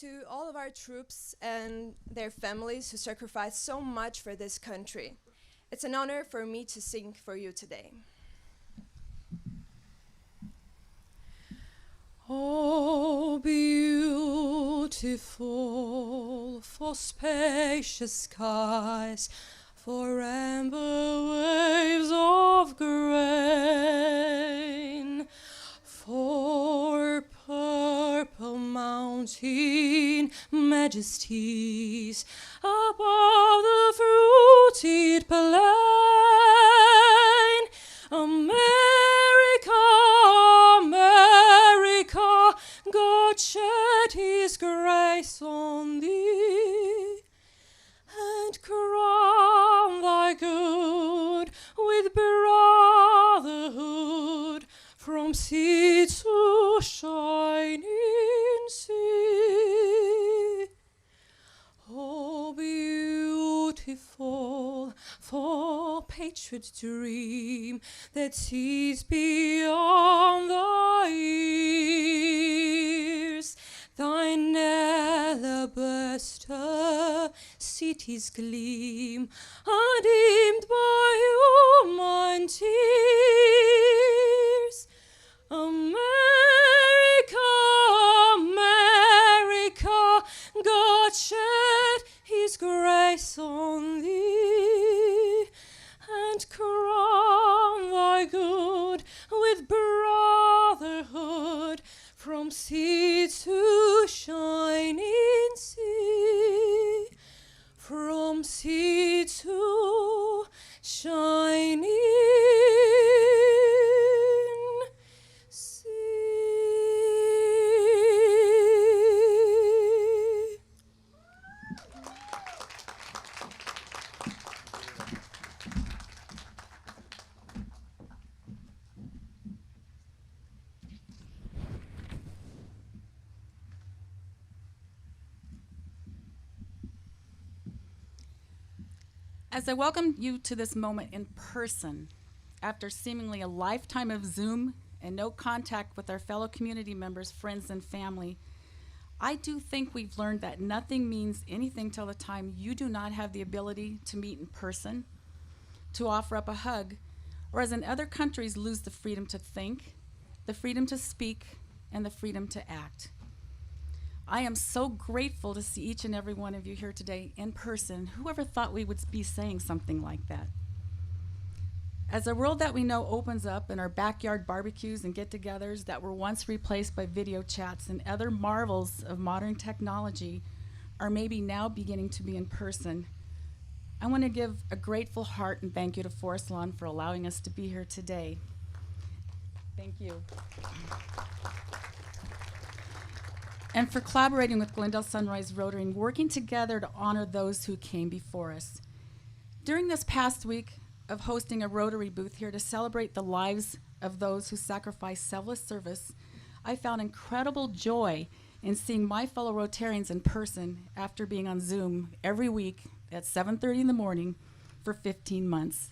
To all of our troops and their families who sacrifice so much for this country, it's an honor for me to sing for you today. Oh, beautiful for spacious skies, for amber waves of grain, for purple mountain majesties above the fruited plain. America, America, God shed his grace on thee, and crown thy good with brotherhood from sea to shining sea. Oh, beautiful for patriot dream that sees beyond thy years. Thine alabaster cities gleam, undimmed by human tears. America, America, God shed his grace on thee, and crown thy good with brotherhood from sea to shining sea, from sea to shining sea. As I welcome you to this moment in person, after seemingly a lifetime of Zoom and no contact with our fellow community members, friends, and family, I do think we've learned that nothing means anything till the time you do not have the ability to meet in person, to offer up a hug, or as in other countries, lose the freedom to think, the freedom to speak, and the freedom to act. I am so grateful to see each and every one of you here today in person. Whoever thought we would be saying something like that? As the world that we know opens up and our backyard barbecues and get-togethers that were once replaced by video chats and other marvels of modern technology are maybe now beginning to be in person, I want to give a grateful heart and thank you to Forest Lawn for allowing us to be here today. Thank you. And for collaborating with Glendale Sunrise Rotary and working together to honor those who came before us. During this past week of hosting a Rotary booth here to celebrate the lives of those who sacrifice selfless service, I found incredible joy in seeing my fellow Rotarians in person after being on Zoom every week at 7:30 in the morning for 15 months.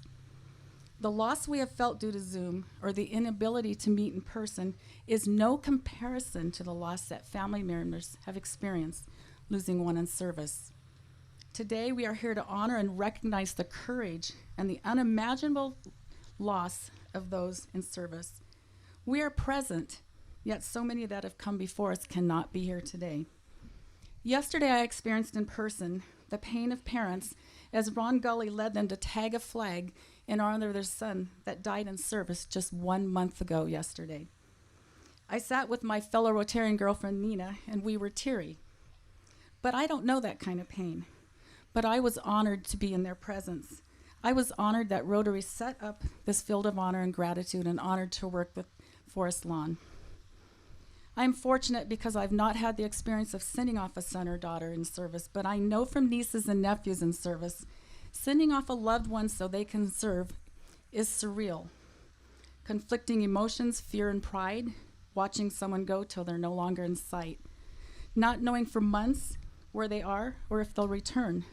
The loss we have felt due to Zoom, or the inability to meet in person, is no comparison to the loss that family members have experienced, losing one in service. Today, we are here to honor and recognize the courage and the unimaginable loss of those in service. We are present, yet so many that have come before us cannot be here today. Yesterday, I experienced in person the pain of parents as Ron Gully led them to tag a flag in honor of their son that died in service just 1 month ago yesterday. I sat with my fellow Rotarian girlfriend, Nina, and we were teary. But I don't know that kind of pain. But I was honored to be in their presence. I was honored that Rotary set up this field of honor and gratitude, and honored to work with Forest Lawn. I'm fortunate because I've not had the experience of sending off a son or daughter in service, but I know from nieces and nephews in service, sending off a loved one so they can serve is surreal. Conflicting emotions, fear and pride, watching someone go till they're no longer in sight, not knowing for months where they are or if they'll return.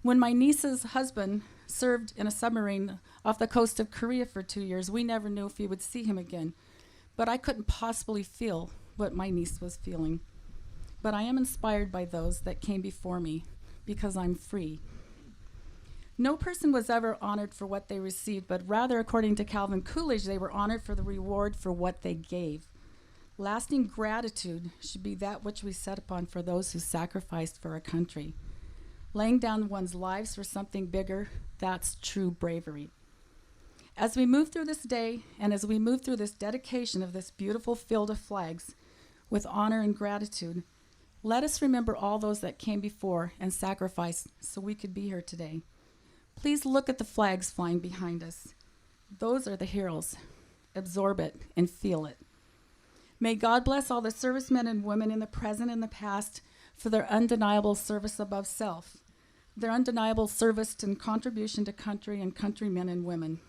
When my niece's husband served in a submarine off the coast of Korea for 2 years, we never knew if we would see him again, but I couldn't possibly feel what my niece was feeling. but I am inspired by those that came before me because I'm free. No person was ever honored for what they received, but rather, according to Calvin Coolidge, they were honored for the reward for what they gave. Lasting gratitude should be that which we set upon for those who sacrificed for our country. Laying down one's lives for something bigger, that's true bravery. As we move through this day, and as we move through this dedication of this beautiful field of flags with honor and gratitude, let us remember all those that came before and sacrificed so we could be here today. Please look at the flags flying behind us. Those are the heroes. Absorb it and feel it. May God bless all the servicemen and women in the present and the past for their undeniable service above self, their undeniable service and contribution to country and countrymen and women.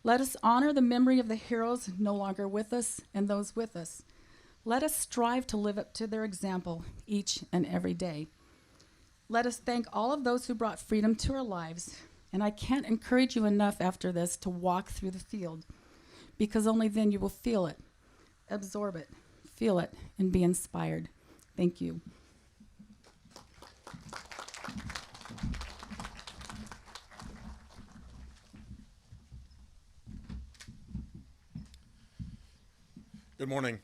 Let us honor the memory of the heroes no longer with us and those with us. Let us strive to live up to their example each and every day. Let us thank all of those who brought freedom to our lives. And I can't encourage you enough after this to walk through the field, because only then you will feel it, absorb it, feel it, and be inspired. Thank you. Good morning.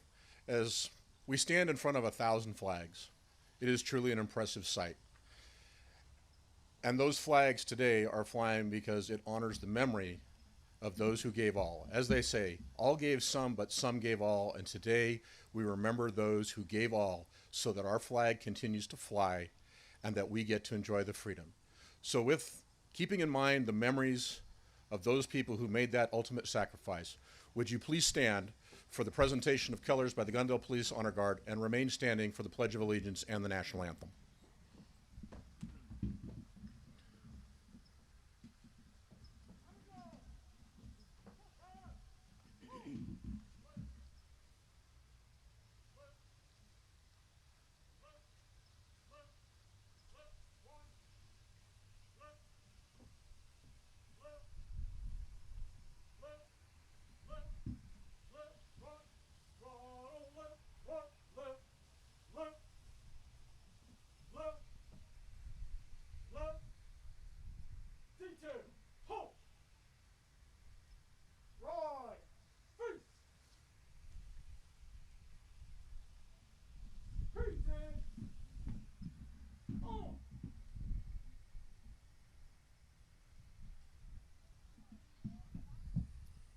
As we stand in front of 1,000 flags, it is truly an impressive sight. And those flags today are flying because it honors the memory of those who gave all. As they say, all gave some, but some gave all. And today we remember those who gave all so that our flag continues to fly and that we get to enjoy the freedom. So with keeping in mind the memories of those people who made that ultimate sacrifice, would you please stand for the presentation of colors by the Glendale Police Honor Guard and remain standing for the Pledge of Allegiance and the National Anthem.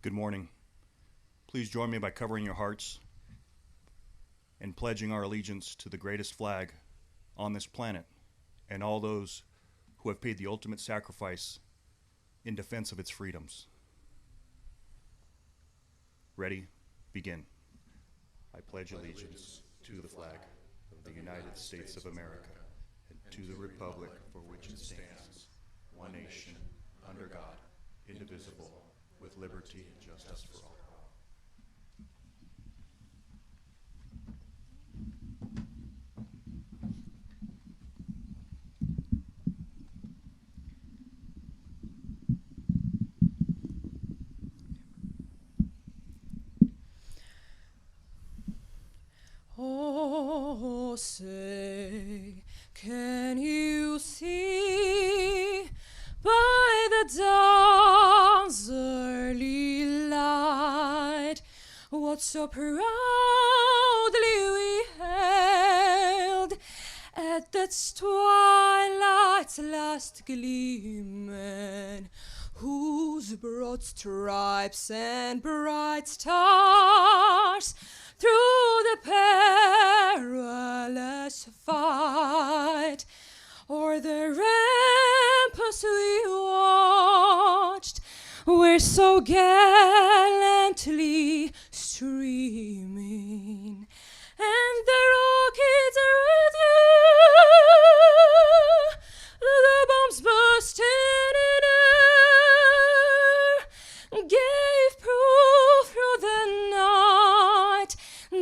Good morning. Please join me by covering your hearts and pledging our allegiance to the greatest flag on this planet and all those who have paid the ultimate sacrifice in defense of its freedoms. Ready? Begin. I pledge allegiance to the flag of the United States of America and to the republic for which it stands, one nation, under God, indivisible, with liberty and justice for all. Oh, say, can you see by the dawn's early light what so proudly we hailed at that twilight's last gleaming, whose broad stripes and bright stars through the perilous fight o'er the ramparts we watched were so gallantly streaming, and the rockets withdrew, the bombs bursting in air gave proof through the night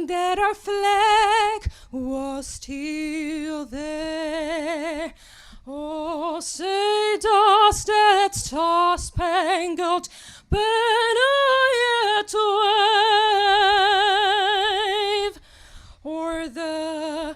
that our flag was still there. Oh, say does that star-spangled banner yet wave o'er the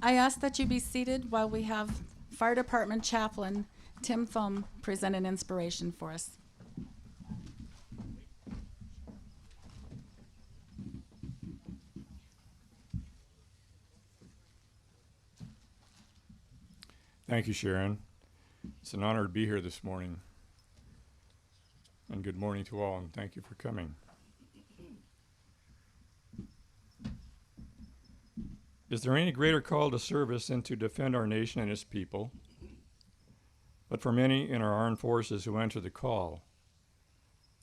I ask that you be seated while we have Fire Department Chaplain Tim Thum present an inspiration for us. Thank you, Sharon. It's an honor to be here this morning. And good morning to all, and thank you for coming. Is there any greater call to service than to defend our nation and its people? But for many in our armed forces who enter the call,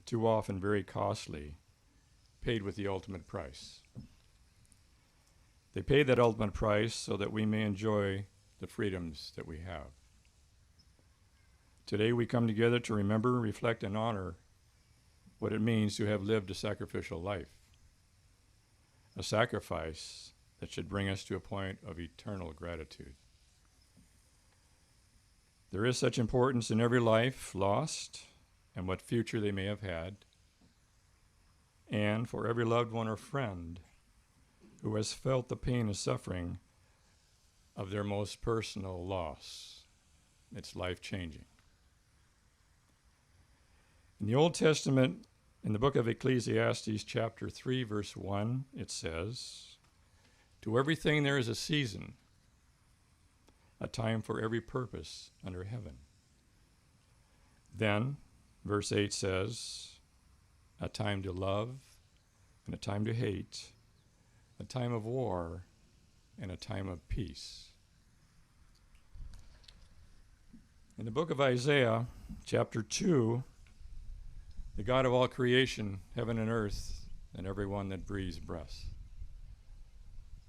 too often very costly, paid with the ultimate price. They pay that ultimate price so that we may enjoy the freedoms that we have. Today we come together to remember, reflect, and honor what it means to have lived a sacrificial life. A sacrifice that should bring us to a point of eternal gratitude. There is such importance in every life lost and what future they may have had, and for every loved one or friend who has felt the pain and suffering of their most personal loss. It's life-changing. In the Old Testament, in the book of Ecclesiastes, chapter 3, verse 1, it says, "To everything there is a season, a time for every purpose under heaven." Then, verse 8 says, "A time to love and a time to hate, a time of war and a time of peace." In the book of Isaiah, chapter 2, the God of all creation, heaven and earth, and everyone that breathes breath.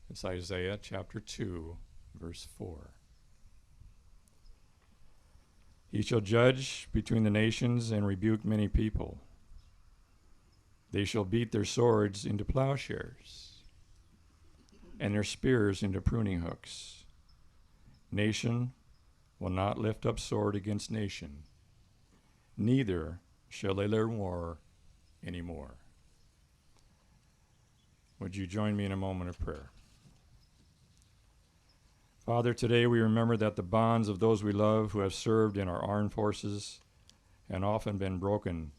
It's Isaiah chapter 2, verse 4. "He shall judge between the nations and rebuke many people. They shall beat their swords into plowshares and their spears into pruning hooks. Nation will not lift up sword against nation, neither shall they learn war anymore." Would you join me in a moment of prayer? Father, today we remember that the bonds of those we love who have served in our armed forces and often been broken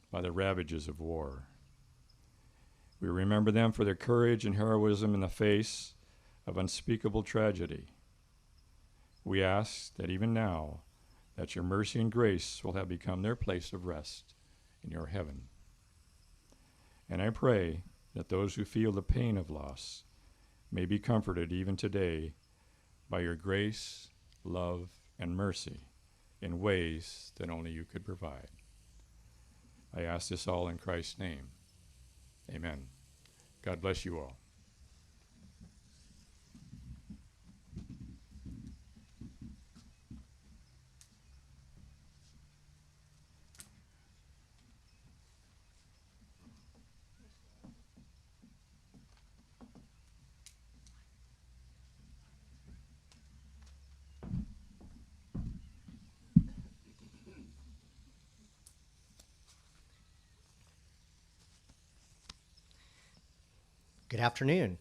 by the ravages of war. We remember them for their courage and heroism in the face of unspeakable tragedy. We ask that even now, that your mercy and grace will have become their place of rest in your heaven. And I pray that those who feel the pain of loss may be comforted even today by your grace, love, and mercy in ways that only you could provide. I ask this all in Christ's name. Amen. God bless you all. Good afternoon.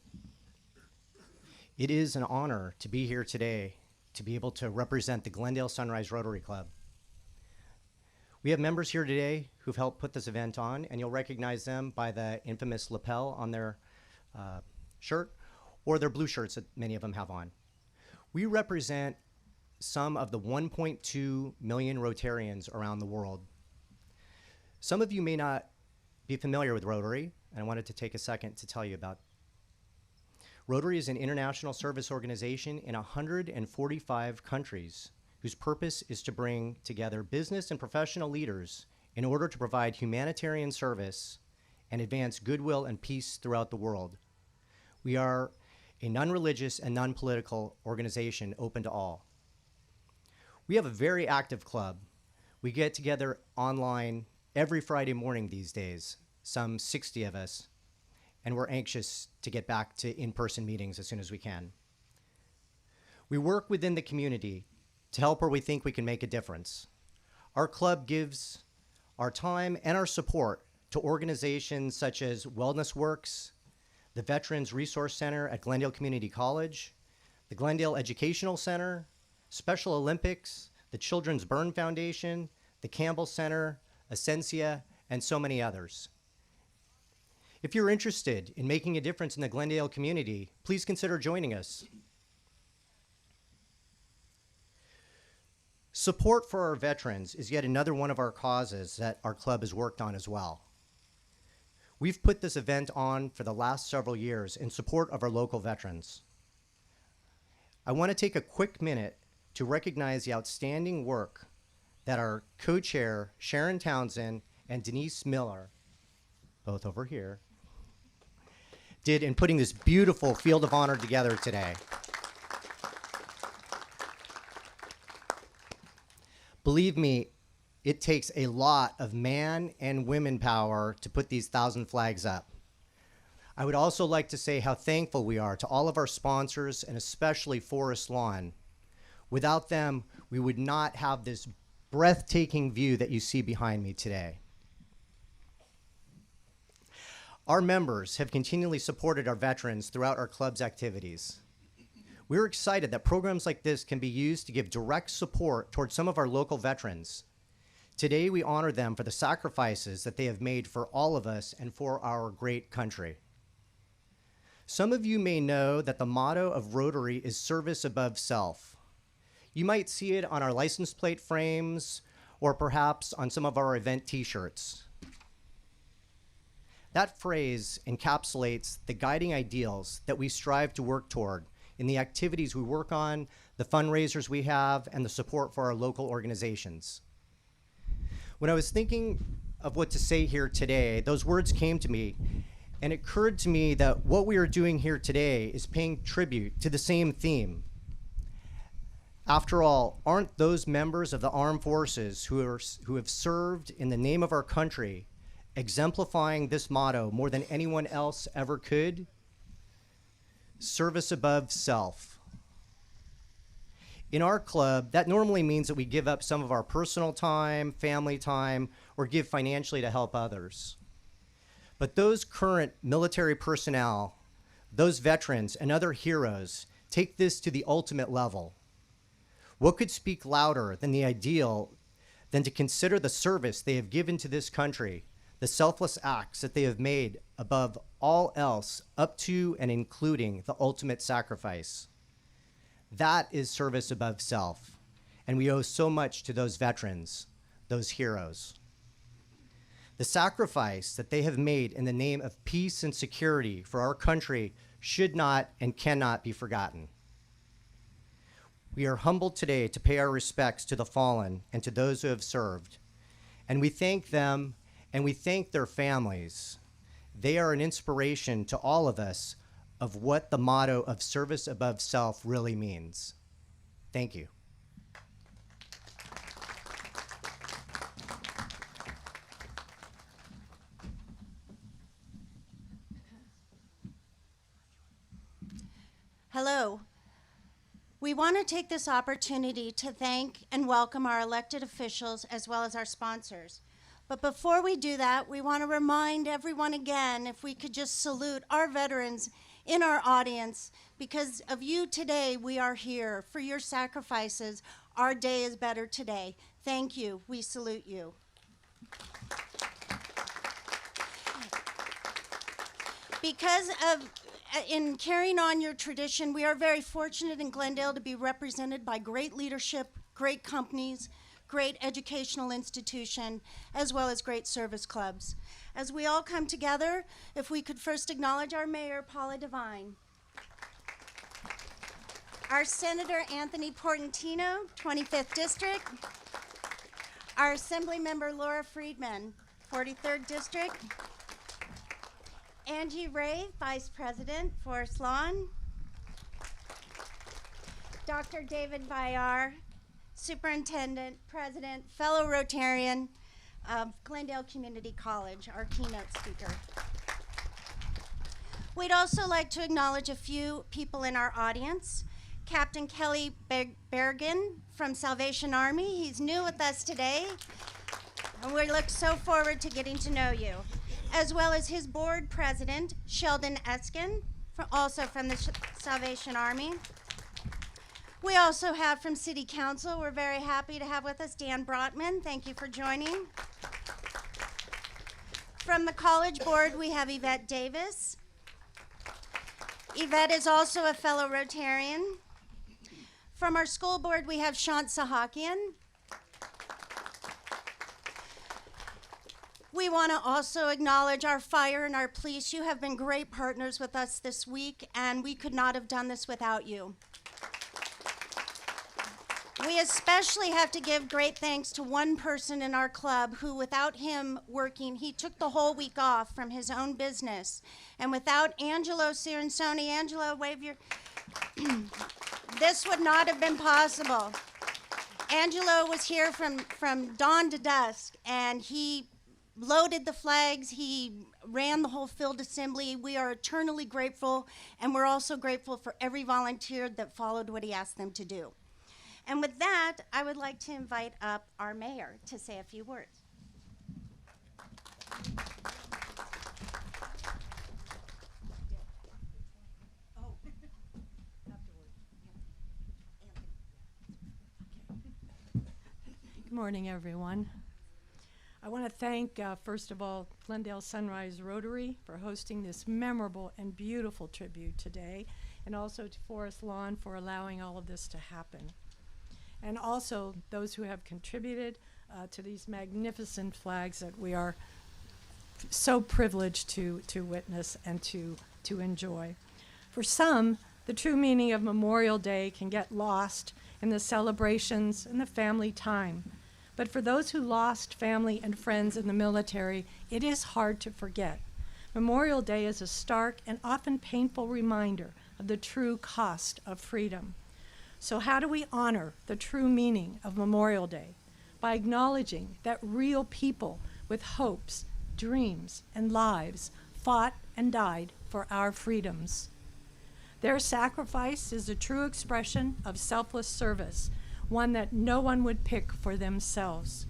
It is an honor to be here today to be able to represent the Glendale Sunrise Rotary Club. We have members here today who've helped put this event on, and you'll recognize them by the infamous lapel on their shirt or their blue shirts that many of them have on. We represent some of the 1.2 million Rotarians around the world. Some of you may not be familiar with Rotary, and I wanted to take a second to tell you about. Rotary is an international service organization in 145 countries whose purpose is to bring together business and professional leaders in order to provide humanitarian service and advance goodwill and peace throughout the world. We are a non-religious and non-political organization open to all. We have a very active club. We get together online every Friday morning these days, some 60 of us, and we're anxious to get back to in-person meetings as soon as we can. We work within the community to help where we think we can make a difference. Our club gives our time and our support to organizations such as Wellness Works, the Veterans Resource Center at Glendale Community College, the Glendale Educational Center, Special Olympics, the Children's Burn Foundation, the Campbell Center, Ascensia, and so many others. If you're interested in making a difference in the Glendale community, please consider joining us. Support for our veterans is yet another one of our causes that our club has worked on as well. We've put this event on for the last several years in support of our local veterans. I want to take a quick minute to recognize the outstanding work that our co-chair, Sharon Townsend, and Denise Miller, both over here, did in putting this beautiful Field of Honor together today. Believe me, it takes a lot of man and women power to put these 1,000 flags up. I would also like to say how thankful we are to all of our sponsors and especially Forest Lawn. Without them, we would not have this breathtaking view that you see behind me today. Our members have continually supported our veterans throughout our club's activities. We're excited that programs like this can be used to give direct support towards some of our local veterans. Today, we honor them for the sacrifices that they have made for all of us and for our great country. Some of you may know that the motto of Rotary is service above self. You might see it on our license plate frames or perhaps on some of our event t-shirts. That phrase encapsulates the guiding ideals that we strive to work toward in the activities we work on, the fundraisers we have, and the support for our local organizations. When I was thinking of what to say here today, those words came to me, and it occurred to me that what we are doing here today is paying tribute to the same theme. After all, aren't those members of the armed forces who have served in the name of our country exemplifying this motto more than anyone else ever could? Service above self. In our club, that normally means that we give up some of our personal time, family time, or give financially to help others. But those current military personnel, those veterans and other heroes take this to the ultimate level. What could speak louder than the ideal than to consider the service they have given to this country, the selfless acts that they have made above all else, up to and including the ultimate sacrifice? That is service above self, and we owe so much to those veterans, those heroes. The sacrifice that they have made in the name of peace and security for our country should not and cannot be forgotten. We are humbled today to pay our respects to the fallen and to those who have served, and we thank them and we thank their families. They are an inspiration to all of us of what the motto of service above self really means. Thank you. Hello. We want to take this opportunity to thank and welcome our elected officials as well as our sponsors. But before we do that, we want to remind everyone again, if we could just salute our veterans in our audience. Because of you today, we are here. For your sacrifices, our day is better today. Thank you. We salute you. Because of in carrying on your tradition, we are very fortunate in Glendale to be represented by great leadership, great companies, great educational institution, as well as great service clubs. As we all come together, if we could first acknowledge our mayor, Paula Devine, our Senator Anthony Portantino, 25th District, our Assembly Member Laura Friedman, 43rd District, Angie Ray, Vice President, Forest Lawn, Dr. David Bayar, Superintendent, President, fellow Rotarian of Glendale Community College, our keynote speaker. We'd also like to acknowledge a few people in our audience. Captain Kelly Bergen from Salvation Army. He's new with us today, and we look so forward to getting to know you. As well as his board president, Sheldon Eskin, also from the Salvation Army. We also have from City Council, we're very happy to have with us Dan Brotman. Thank you for joining. From the College Board, we have Yvette Davis. Yvette is also a fellow Rotarian. From our school board, we have Shant Sahakian. We want to also acknowledge our fire and our police. You have been great partners with us this week, and we could not have done this without you. We especially have to give great thanks to one person in our club who, without him working, he took the whole week off from his own business. And without Angelo Cirinsoni, Angelo, wave your... this would not have been possible. Angelo was here from dawn to dusk, and he loaded the flags, he ran the whole field assembly. We are eternally grateful, and we're also grateful for every volunteer that followed what he asked them to do. And with that, I would like to invite up our mayor to say a few words. Good morning, everyone. I want to thank, first of all, Glendale Sunrise Rotary for hosting this memorable and beautiful tribute today, and also to Forest Lawn for allowing all of this to happen. And also those who have contributed to these magnificent flags that we are so privileged to witness and to enjoy. For some, the true meaning of Memorial Day can get lost in the celebrations and the family time. But for those who lost family and friends in the military, it is hard to forget. Memorial Day is a stark and often painful reminder of the true cost of freedom. So how do we honor the true meaning of Memorial Day? By acknowledging that real people with hopes, dreams, and lives fought and died for our freedoms. Their sacrifice is a true expression of selfless service, one that no one would pick for themselves.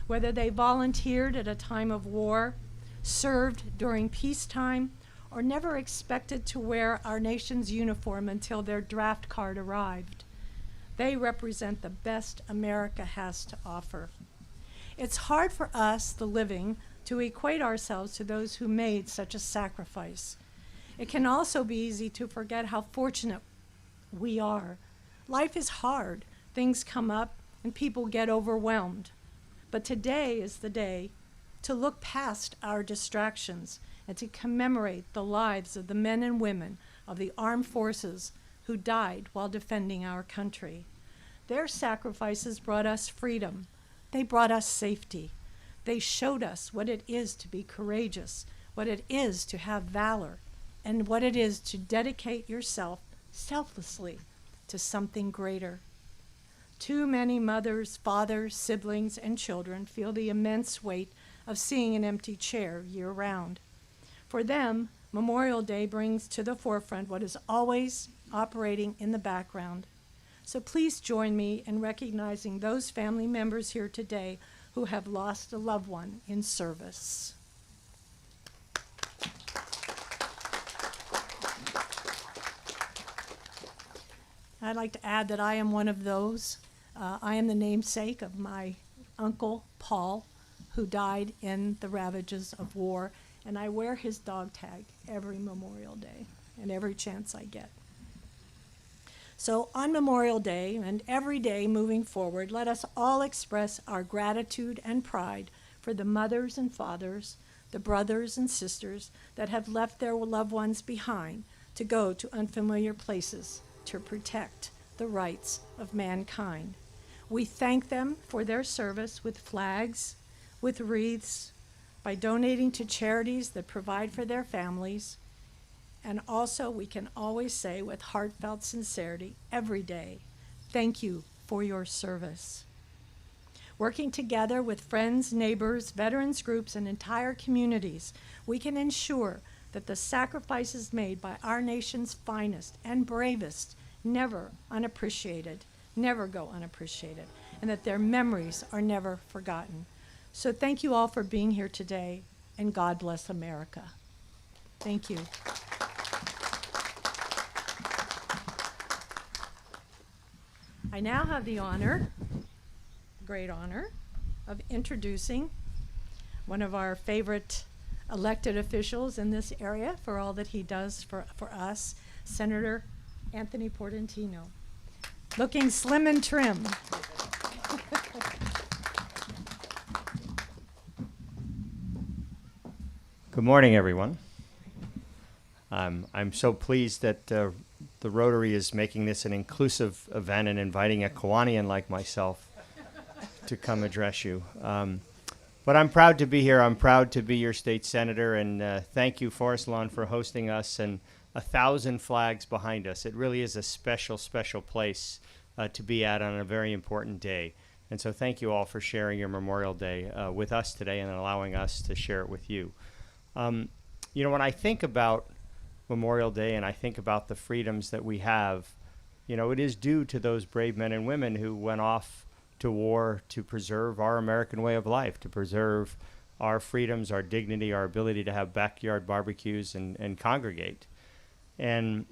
Whether they volunteered at a time of war, served during peacetime, or never expected to wear our nation's uniform until their draft card arrived, they represent the best America has to offer. It's hard for us, the living, to equate ourselves to those who made such a sacrifice. It can also be easy to forget how fortunate we are. Life is hard. Things come up and people get overwhelmed. But today is the day to look past our distractions and to commemorate the lives of the men and women of the armed forces who died while defending our country. Their sacrifices brought us freedom. They brought us safety. They showed us what it is to be courageous, what it is to have valor, and what it is to dedicate yourself selflessly to something greater. Too many mothers, fathers, siblings, and children feel the immense weight of seeing an empty chair year-round. For them, Memorial Day brings to the forefront what is always operating in the background. So please join me in recognizing those family members here today who have lost a loved one in service. I'd like to add that I am one of those. I am the namesake of my uncle, Paul, who died in the ravages of war, and I wear his dog tag every Memorial Day and every chance I get. So on Memorial Day and every day moving forward, let us all express our gratitude and pride for the mothers and fathers, the brothers and sisters that have left their loved ones behind to go to unfamiliar places to protect the rights of mankind. We thank them for their service with flags, with wreaths, by donating to charities that provide for their families, and also we can always say with heartfelt sincerity every day, thank you for your service. Working together with friends, neighbors, veterans groups, and entire communities, we can ensure that the sacrifices made by our nation's finest and bravest never go unappreciated, and that their memories are never forgotten. So thank you all for being here today, and God bless America. Thank you. I now have the honor, great honor, of introducing one of our favorite elected officials in this area for all that he does for us, Senator Anthony Portantino. Looking slim and trim. Good morning, everyone. I'm so pleased that the Rotary is making this an inclusive event and inviting a Kiwanian like myself to come address you. But I'm proud to be here. I'm proud to be your state senator, and thank you, Forest Lawn, for hosting us, and 1,000 flags behind us. It really is a special, special place to be at on a very important day. And so thank you all for sharing your Memorial Day with us today and allowing us to share it with you. You know, when I think about Memorial Day and I think about the freedoms that we have, you know, it is due to those brave men and women who went off to war to preserve our American way of life, to preserve our freedoms, our dignity, our ability to have backyard barbecues and congregate. And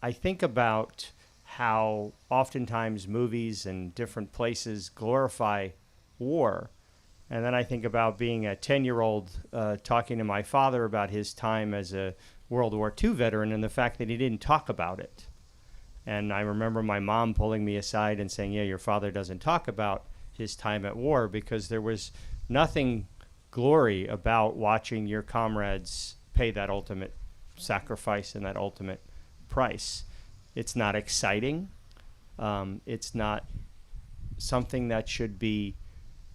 I think about how oftentimes movies and different places glorify war. And then I think about being a 10-year-old talking to my father about his time as a World War II veteran and the fact that he didn't talk about it. And I remember my mom pulling me aside and saying, yeah, your father doesn't talk about his time at war, because there was nothing glory about watching your comrades pay that ultimate sacrifice and that ultimate price. It's not exciting. It's not something that should be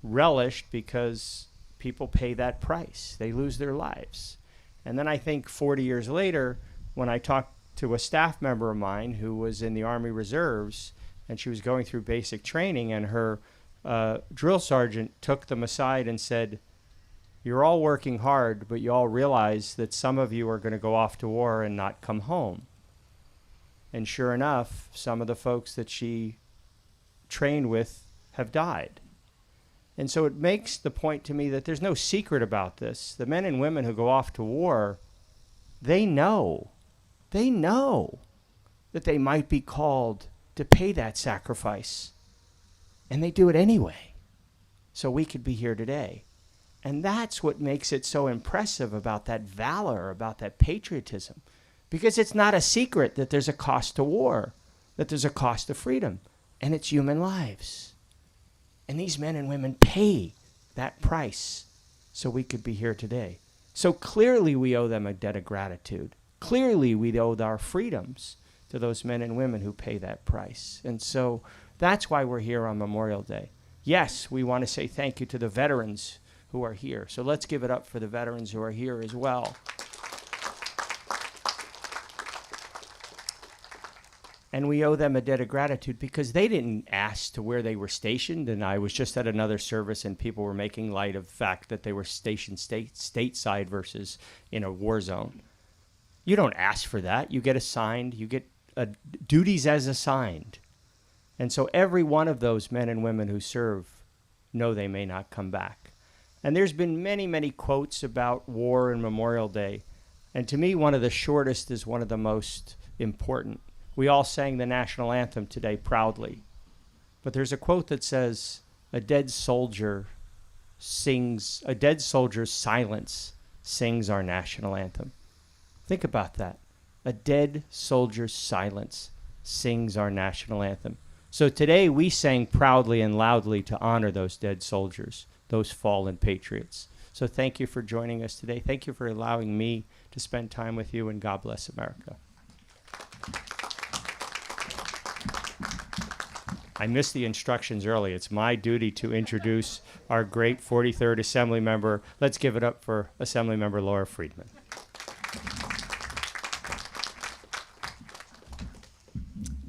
relished because people pay that price. They lose their lives. And then I think 40 years later, when I talked to a staff member of mine who was in the Army Reserves, and she was going through basic training, and her drill sergeant took them aside and said, you're all working hard, but you all realize that some of you are going to go off to war and not come home. And sure enough, some of the folks that she trained with have died. And so it makes the point to me that there's no secret about this. The men and women who go off to war, they know that they might be called to pay that sacrifice. And they do it anyway, so we could be here today. And that's what makes it so impressive about that valor, about that patriotism. Because it's not a secret that there's a cost to war, that there's a cost to freedom, and it's human lives. And these men and women pay that price so we could be here today. So clearly we owe them a debt of gratitude. Clearly we owe our freedoms to those men and women who pay that price. And so that's why we're here on Memorial Day. Yes, we want to say thank you to the veterans who are here. So let's give it up for the veterans who are here as well. And we owe them a debt of gratitude because they didn't ask to where they were stationed. And I was just at another service and people were making light of the fact that they were stationed stateside versus in a war zone. You don't ask for that. You get assigned. You get duties as assigned. And so every one of those men and women who serve know they may not come back. And there's been many, many quotes about war and Memorial Day. And to me, one of the shortest is one of the most important. We all sang the national anthem today proudly. But there's a quote that says, a dead soldier's silence sings our national anthem. Think about that. A dead soldier's silence sings our national anthem. So today we sang proudly and loudly to honor those dead soldiers, those fallen patriots. So thank you for joining us today. Thank you for allowing me to spend time with you, and God bless America. I missed the instructions early. It's my duty to introduce our great 43rd Assembly member. Let's give it up for Assembly Member Laura Friedman.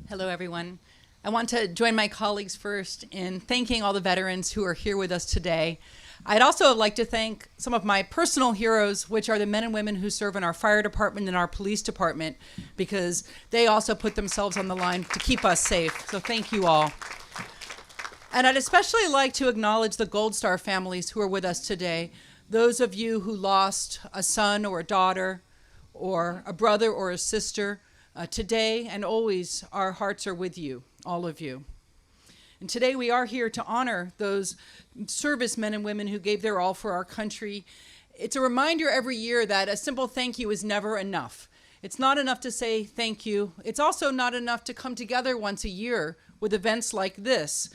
Hello, everyone. I want to join my colleagues first in thanking all the veterans who are here with us today. I'd also like to thank some of my personal heroes, which are the men and women who serve in our fire department and our police department, because they also put themselves on the line to keep us safe. So thank you all. And I'd especially like to acknowledge the Gold Star families who are with us today. Those of you who lost a son or a daughter or a brother or a sister, today and always our hearts are with you, all of you. And today we are here to honor those servicemen and women who gave their all for our country. It's a reminder every year that a simple thank you is never enough. It's not enough to say thank you. It's also not enough to come together once a year with events like this.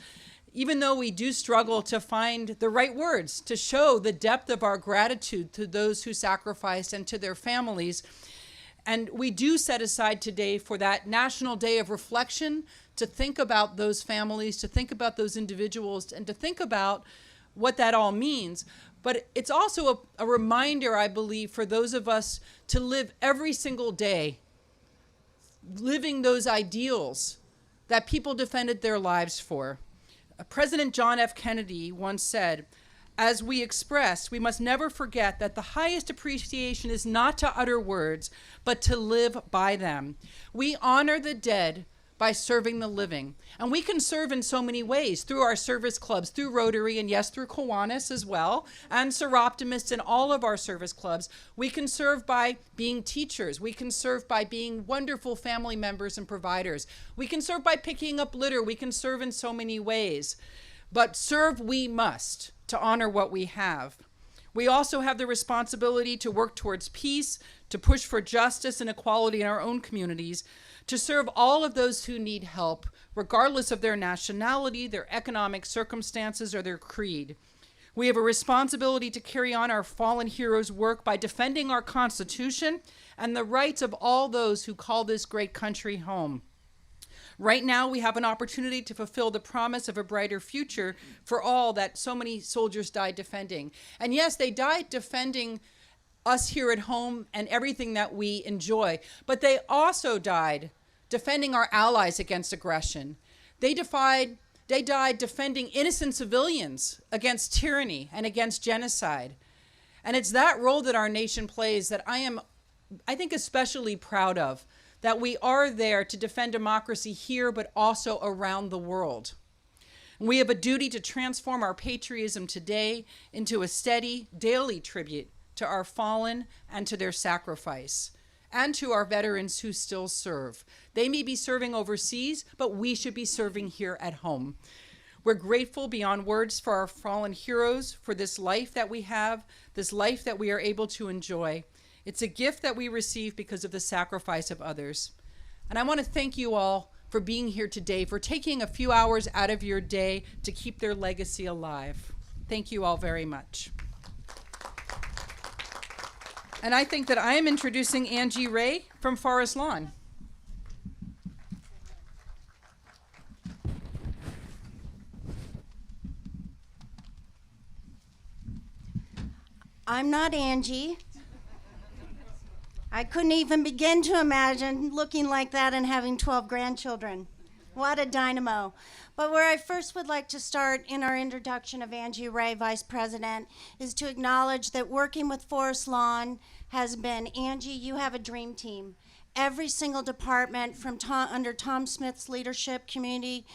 Even though we do struggle to find the right words to show the depth of our gratitude to those who sacrificed and to their families. And we do set aside today for that National Day of Reflection to think about those families, to think about those individuals, and to think about what that all means. But it's also a reminder, I believe, for those of us to live every single day, living those ideals that people defended their lives for. President John F. Kennedy once said, "As we expressed, we must never forget that the highest appreciation is not to utter words, but to live by them. We honor the dead by serving the living." And we can serve in so many ways, through our service clubs, through Rotary, and yes, through Kiwanis as well, and Seroptimists and all of our service clubs. We can serve by being teachers. We can serve by being wonderful family members and providers. We can serve by picking up litter. We can serve in so many ways. But serve we must, to honor what we have. We also have the responsibility to work towards peace, to push for justice and equality in our own communities, to serve all of those who need help, regardless of their nationality, their economic circumstances, or their creed. We have a responsibility to carry on our fallen heroes' work by defending our Constitution and the rights of all those who call this great country home. Right now, we have an opportunity to fulfill the promise of a brighter future for all that so many soldiers died defending. And yes, they died defending us here at home and everything that we enjoy, but they also died defending our allies against aggression. They died defending innocent civilians against tyranny and against genocide. And it's that role that our nation plays that I think, especially proud of, that we are there to defend democracy here, but also around the world. And we have a duty to transform our patriotism today into a steady, daily tribute to our fallen and to their sacrifice, and to our veterans who still serve. They may be serving overseas, but we should be serving here at home. We're grateful beyond words for our fallen heroes, for this life that we have, this life that we are able to enjoy. It's a gift that we receive because of the sacrifice of others. And I want to thank you all for being here today, for taking a few hours out of your day to keep their legacy alive. Thank you all very much. And I think that I am introducing Angie Ray from Forest Lawn. I'm not Angie. I couldn't even begin to imagine looking like that and having 12 grandchildren. What a dynamo. But where I first would like to start in our introduction of Angie Ray, Vice President, is to acknowledge that working with Forest Lawn has been, Angie, you have a dream team. Every single department from under Tom Smith's leadership, community,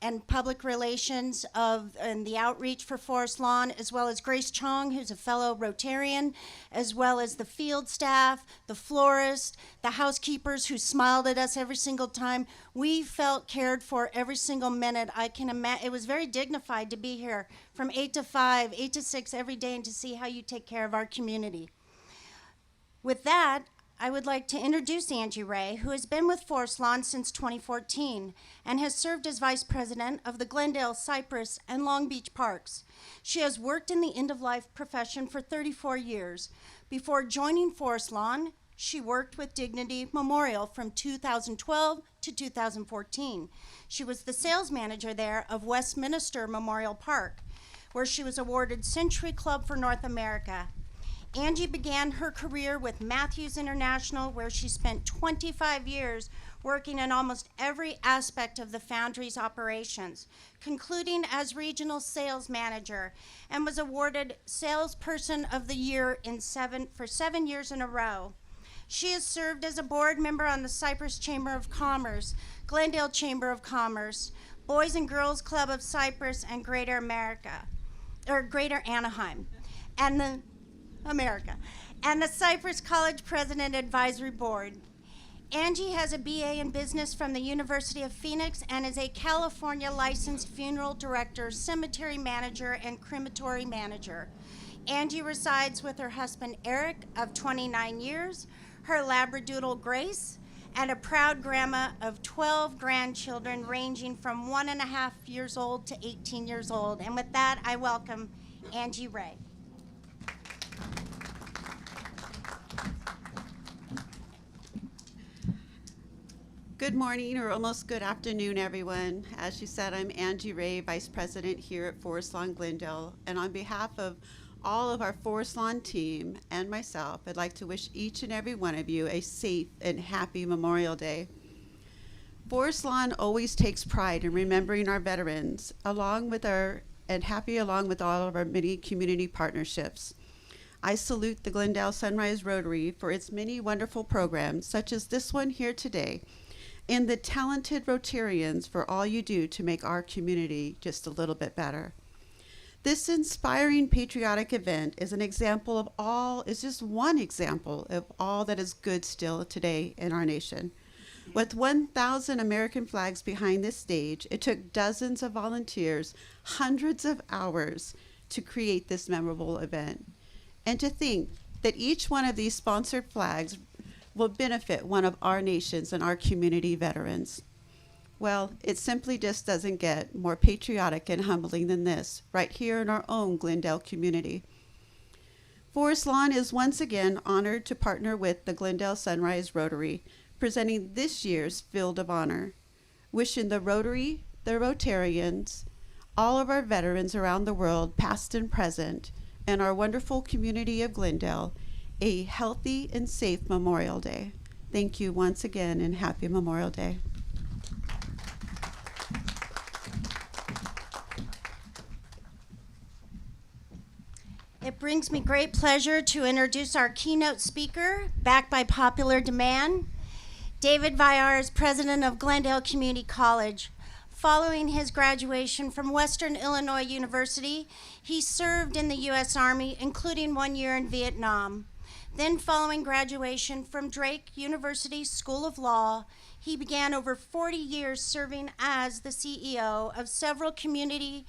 and public relations and the outreach for Forest Lawn, as well as Grace Chong, who's a fellow Rotarian, as well as the field staff, the florist, the housekeepers who smiled at us every single time. We felt cared for every single minute. I can imagine, it was very dignified to be here from 8 to 5, 8 to 6 every day, and to see how you take care of our community. With that, I would like to introduce Angie Ray, who has been with Forest Lawn since 2014 and has served as Vice President of the Glendale, Cypress, and Long Beach Parks. She has worked in the end-of-life profession for 34 years. Before joining Forest Lawn, she worked with Dignity Memorial from 2012 to 2014. She was the sales manager there of Westminster Memorial Park, where she was awarded Century Club for North America. Angie began her career with Matthews International, where she spent 25 years working in almost every aspect of the foundry's operations, concluding as regional sales manager, and was awarded Salesperson of the Year for 7 years in a row. She has served as a board member on the Cypress Chamber of Commerce, Glendale Chamber of Commerce, Boys and Girls Club of Cypress, and Greater Anaheim, and the Cypress College President Advisory Board. Angie has a BA in business from the University of Phoenix and is a California licensed funeral director, cemetery manager, and crematory manager. Angie resides with her husband Eric of 29 years, her Labradoodle Grace, and a proud grandma of 12 grandchildren ranging from 1.5 years old to 18 years old. And with that, I welcome Angie Ray. Good morning, or almost good afternoon, everyone. As you said, I'm Angie Ray, Vice President here at Forest Lawn-Glendale, and on behalf of all of our Forest Lawn team and myself, I'd like to wish each and every one of you a safe and happy Memorial Day. Forest Lawn always takes pride in remembering our veterans, along with all of our many community partnerships. I salute the Glendale Sunrise Rotary for its many wonderful programs, such as this one here today, and the talented Rotarians for all you do to make our community just a little bit better. This inspiring patriotic event is just one example of all that is good still today in our nation. With 1,000 American flags behind this stage, it took dozens of volunteers, hundreds of hours to create this memorable event. And to think that each one of these sponsored flags will benefit one of our nation's and our community veterans. Well, it simply just doesn't get more patriotic and humbling than this, right here in our own Glendale community. Forest Lawn is once again honored to partner with the Glendale Sunrise Rotary, presenting this year's Field of Honor, wishing the Rotary, the Rotarians, all of our veterans around the world, past and present, and our wonderful community of Glendale, a healthy and safe Memorial Day. Thank you once again, and happy Memorial Day. It brings me great pleasure to introduce our keynote speaker, backed by popular demand. David Villar is president of Glendale Community College. Following his graduation from Western Illinois University, he served in the U.S. Army, including 1 year in Vietnam. Then, following graduation from Drake University School of Law, he began over 40 years serving as the CEO of several community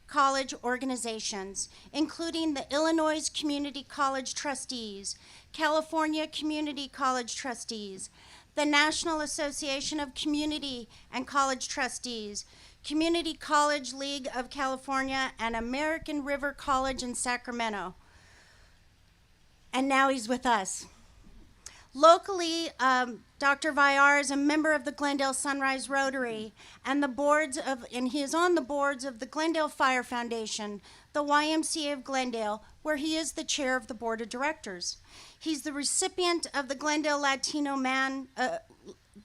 college organizations, including the Illinois Community College Trustees, California Community College Trustees, the National Association of Community and College Trustees, Community College League of California, and American River College in Sacramento. And now he's with us. Locally, Dr. Villar is a member of the Glendale Sunrise Rotary and he is on the boards of the Glendale Fire Foundation, the YMCA of Glendale, where he is the chair of the board of directors. He's the recipient of the Glendale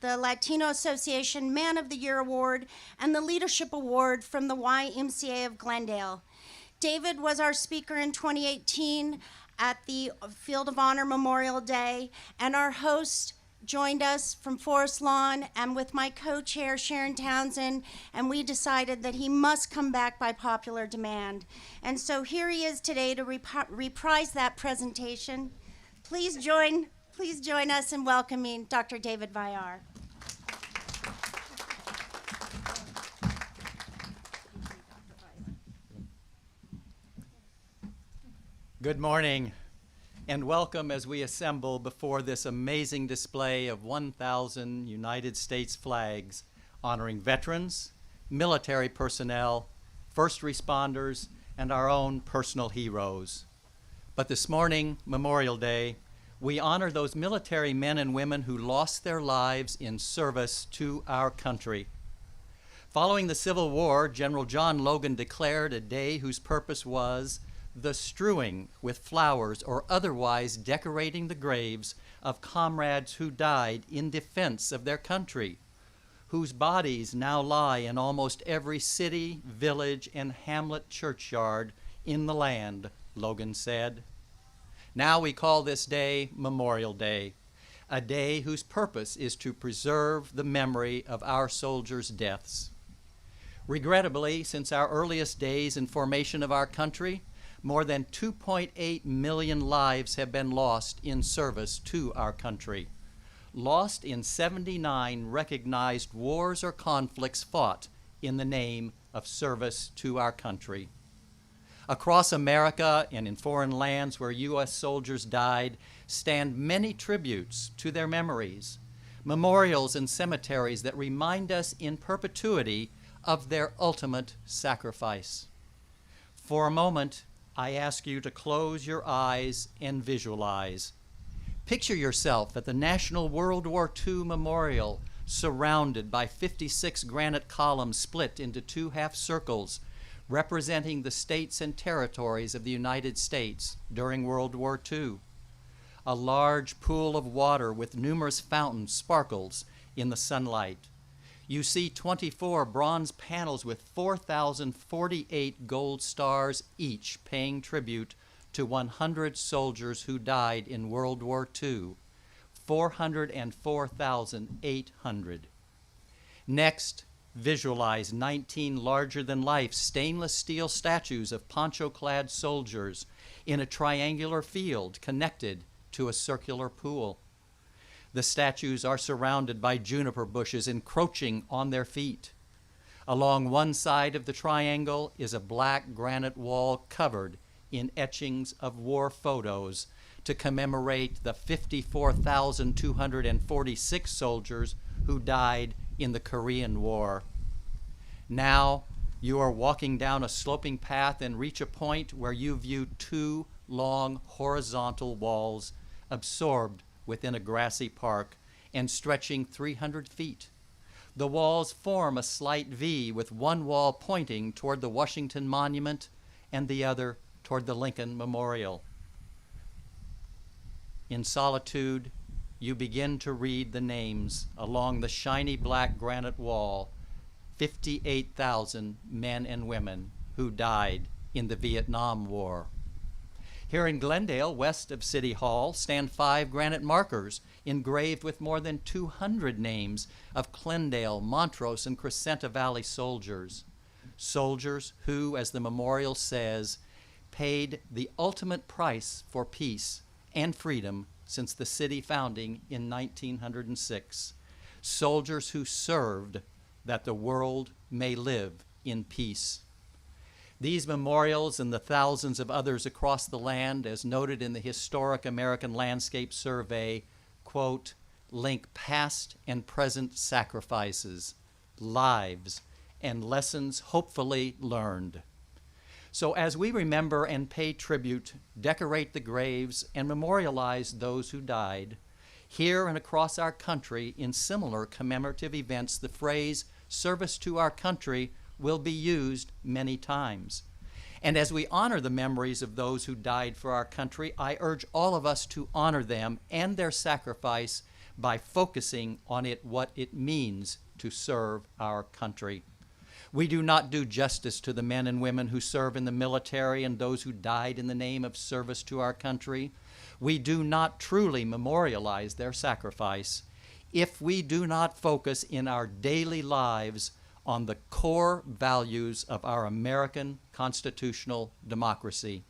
the Latino Association Man of the Year Award and the Leadership Award from the YMCA of Glendale. David was our speaker in 2018 at the Field of Honor Memorial Day, and our host joined us from Forest Lawn and with my co-chair Sharon Townsend, and we decided that he must come back by popular demand. And so here he is today to reprise that presentation. Please join us in welcoming Dr. David Villar. Good morning, and welcome as we assemble before this amazing display of 1,000 United States flags honoring veterans, military personnel, first responders, and our own personal heroes. But this morning, Memorial Day, we honor those military men and women who lost their lives in service to our country. Following the Civil War, General John Logan declared a day whose purpose was the strewing with flowers or otherwise decorating the graves of comrades who died in defense of their country, whose bodies now lie in almost every city, village, and hamlet churchyard in the land, Logan said. Now we call this day Memorial Day, a day whose purpose is to preserve the memory of our soldiers' deaths. Regrettably, since our earliest days in formation of our country, more than 2.8 million lives have been lost in service to our country. lost in 79 recognized wars or conflicts fought in the name of service to our country. Across America and in foreign lands where U.S. soldiers died stand many tributes to their memories, memorials and cemeteries that remind us in perpetuity of their ultimate sacrifice. For a moment, I ask you to close your eyes and visualize. Picture yourself at the National World War II Memorial, surrounded by 56 granite columns split into two half circles, representing the states and territories of the United States during World War II. A large pool of water with numerous fountains sparkles in the sunlight. You see 24 bronze panels with 4,048 gold stars each, paying tribute to 100 soldiers who died in World War II, 404,800. Next, visualize 19 larger-than-life stainless steel statues of poncho-clad soldiers in a triangular field connected to a circular pool. The statues are surrounded by juniper bushes encroaching on their feet. Along one side of the triangle is a black granite wall covered in etchings of war photos to commemorate the 54,246 soldiers who died in the Korean War. Now you are walking down a sloping path and reach a point where you view two long horizontal walls absorbed within a grassy park and stretching 300 feet. The walls form a slight V with one wall pointing toward the Washington Monument and the other toward the Lincoln Memorial. In solitude, you begin to read the names along the shiny black granite wall, 58,000 men and women who died in the Vietnam War. Here in Glendale, west of City Hall, stand 5 granite markers engraved with more than 200 names of Glendale, Montrose, and Crescenta Valley soldiers. Soldiers who, as the memorial says, paid the ultimate price for peace and freedom since the city founding in 1906. Soldiers who served that the world may live in peace. These memorials and the thousands of others across the land, as noted in the Historic American Landscape Survey, quote, link past and present sacrifices, lives, and lessons hopefully learned. So as we remember and pay tribute, decorate the graves, and memorialize those who died, here and across our country in similar commemorative events, the phrase service to our country will be used many times. And as we honor the memories of those who died for our country, I urge all of us to honor them and their sacrifice by focusing on what it means to serve our country. We do not do justice to the men and women who serve in the military and those who died in the name of service to our country. We do not truly memorialize their sacrifice if we do not focus in our daily lives on the core values of our American constitutional democracy.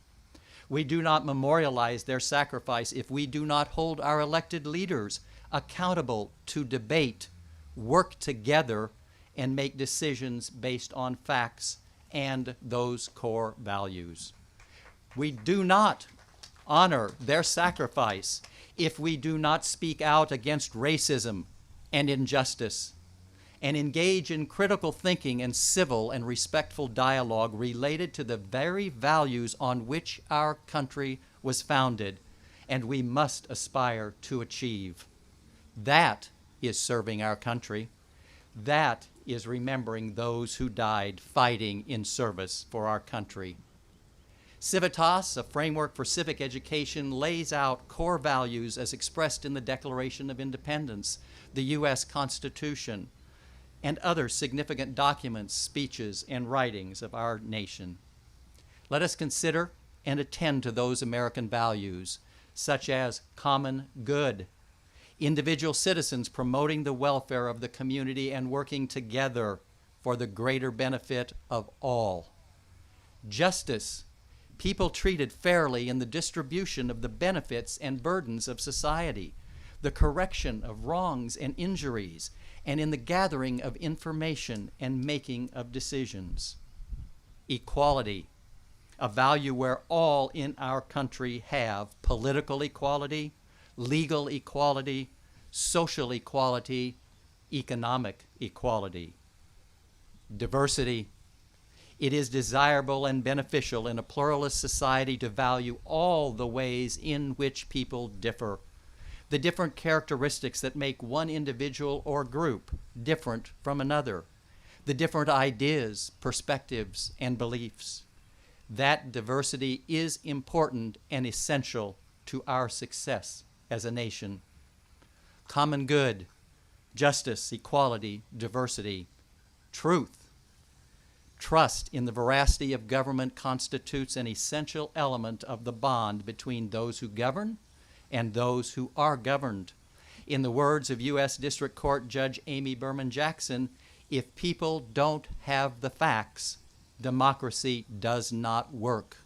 We do not memorialize their sacrifice if we do not hold our elected leaders accountable to debate, work together, and make decisions based on facts and those core values. We do not honor their sacrifice if we do not speak out against racism and injustice and engage in critical thinking and civil and respectful dialogue related to the very values on which our country was founded and we must aspire to achieve. That is serving our country. That is remembering those who died fighting in service for our country. Civitas, a framework for civic education, lays out core values as expressed in the Declaration of Independence, the U.S. Constitution, and other significant documents, speeches, and writings of our nation. Let us consider and attend to those American values, such as common good, individual citizens promoting the welfare of the community and working together for the greater benefit of all, justice, people treated fairly in the distribution of the benefits and burdens of society, the correction of wrongs and injuries, and in the gathering of information and making of decisions. Equality, a value where all in our country have political equality, legal equality, social equality, economic equality. Diversity. It is desirable and beneficial in a pluralist society to value all the ways in which people differ, the different characteristics that make one individual or group different from another, the different ideas, perspectives, and beliefs. That diversity is important and essential to our success as a nation. Common good, justice, equality, diversity, truth. Trust in the veracity of government constitutes an essential element of the bond between those who govern and those who are governed. In the words of U.S. District Court Judge Amy Berman Jackson, if people don't have the facts, democracy does not work.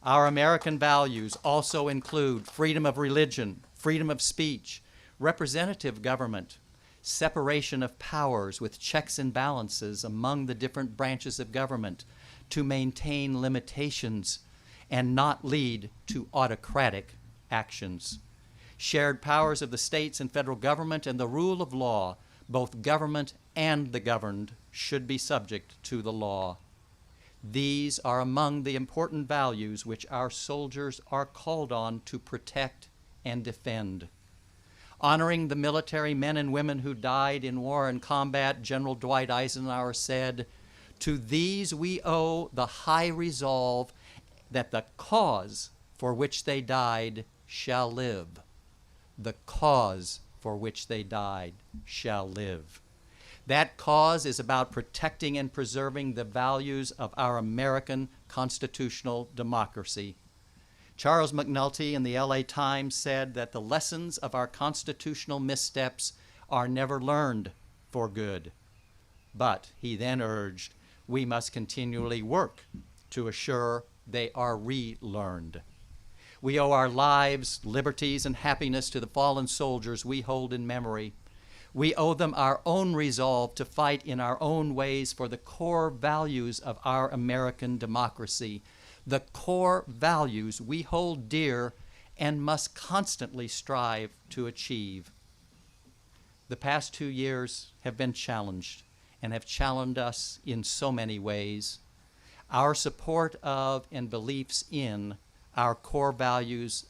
Our American values also include freedom of religion, freedom of speech, representative government, separation of powers with checks and balances among the different branches of government to maintain limitations and not lead to autocratic actions. Shared powers of the states and federal government and the rule of law, both government and the governed, should be subject to the law. These are among the important values which our soldiers are called on to protect and defend. Honoring the military men and women who died in war and combat, General Dwight Eisenhower said, "To these we owe the high resolve that the cause for which they died shall live." The cause for which they died shall live. That cause is about protecting and preserving the values of our American constitutional democracy. Charles McNulty in the LA Times said that the lessons of our constitutional missteps are never learned for good. But he then urged, we must continually work to assure they are relearned. We owe our lives, liberties, and happiness to the fallen soldiers we hold in memory. We owe them our own resolve to fight in our own ways for the core values of our American democracy, the core values we hold dear and must constantly strive to achieve. The past 2 years have been challenged and have challenged us in so many ways. Our support of and beliefs in our core values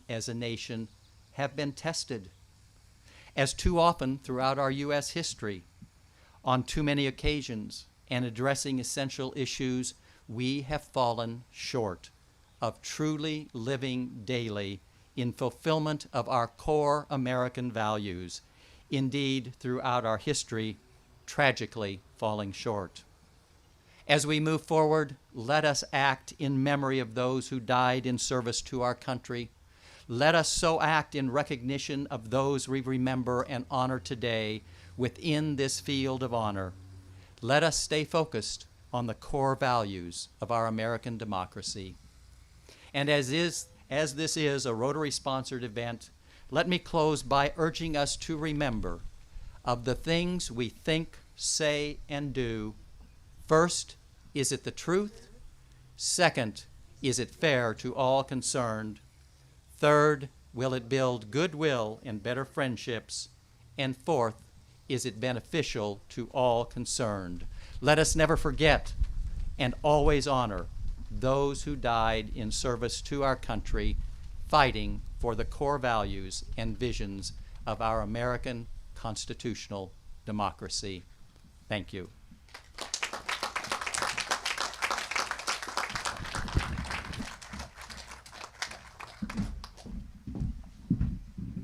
as a nation have been tested. As too often throughout our U.S. history, on too many occasions, and addressing essential issues, we have fallen short of truly living daily in fulfillment of our core American values. Indeed, throughout our history, tragically falling short. As we move forward, let us act in memory of those who died in service to our country. Let us so act in recognition of those we remember and honor today within this field of honor. Let us stay focused on the core values of our American democracy. And as this is a Rotary-sponsored event, let me close by urging us to remember of the things we think, say, and do. First, is it the truth? Second, is it fair to all concerned? Third, will it build goodwill and better friendships? And fourth, is it beneficial to all concerned? Let us never forget and always honor those who died in service to our country, fighting for the core values and visions of our American constitutional democracy. Thank you.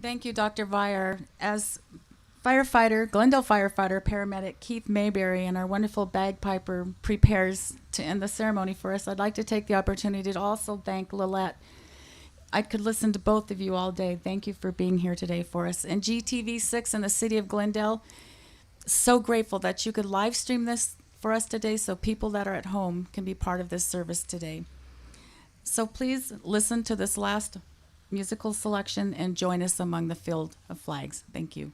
Thank you, Dr. Vire. As firefighter, Glendale firefighter, paramedic Keith Mayberry and our wonderful bagpiper prepares to end the ceremony for us, I'd like to take the opportunity to also thank Lillette. I could listen to both of you all day. Thank you for being here today for us. And GTV6 in the city of Glendale, so grateful that you could live stream this for us today so people that are at home can be part of this service today. So please listen to this last musical selection and join us among the field of flags. Thank you.